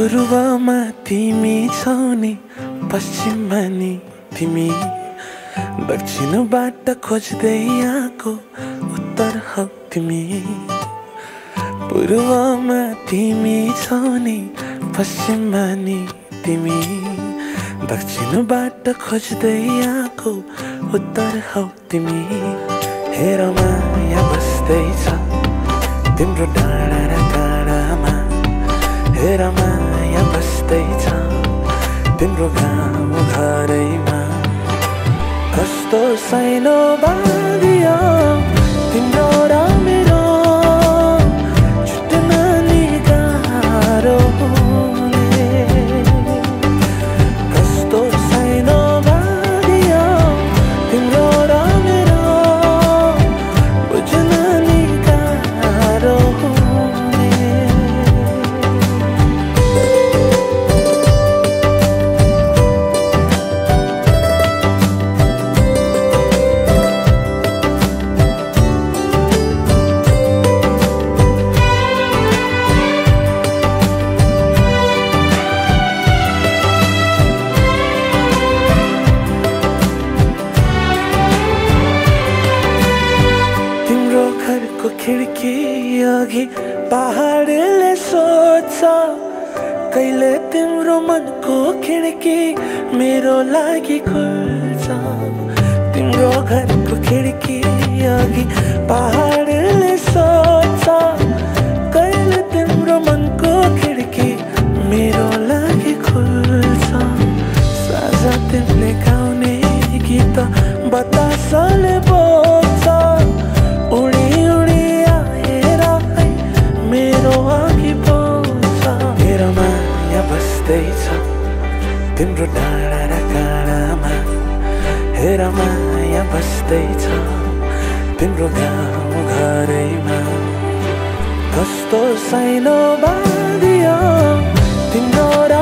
पूर्वमा तिमी छौ नि, पश्चिममा नि तिमी, दक्षिणबाट खोज्दै आएको उत्तर हौ तिमी। पूर्वमा तिमी छौ नि, पश्चिममा नि तिमी, दक्षिणबाट खोज्दै आएको उत्तर हौ तिमी। हेर माया बस्दैछ तिम्रो डाँडा र काँडामा, हेर माया बस्दैछ तिम्रो गाउँ घरैमा। कस्तो सानो बाँधियो तिम्रो र मेरो, छुट्न नि गाह्रो हुने। कस्तो सानो बाँधियो तिम्रो र मेरो, बुझ्न नि गाह्रो हुने। घरको खिड्की अघि पहाडले सोध्छ, कहिले तिम्रो मनको खिड्की मेरो लागि खुल्छ। तिम्रो घरको खिड्की अघि पहाडले सोध्छ, कहिले तिम्रो मनको खिड्की मेरो लागि खुल्छ। साझा तिमीले गाउने गीत बतासले बोल्छ, उडी उडी आएर मेरो अघि बोल्छ। हेर माया बस्दैछ तिम्रो डाँडा र काँडामा, हेर माया बस्दैछ तिम्रो गाउँ घरैमा। कस्तो सानो बाँधियो तिम्रो र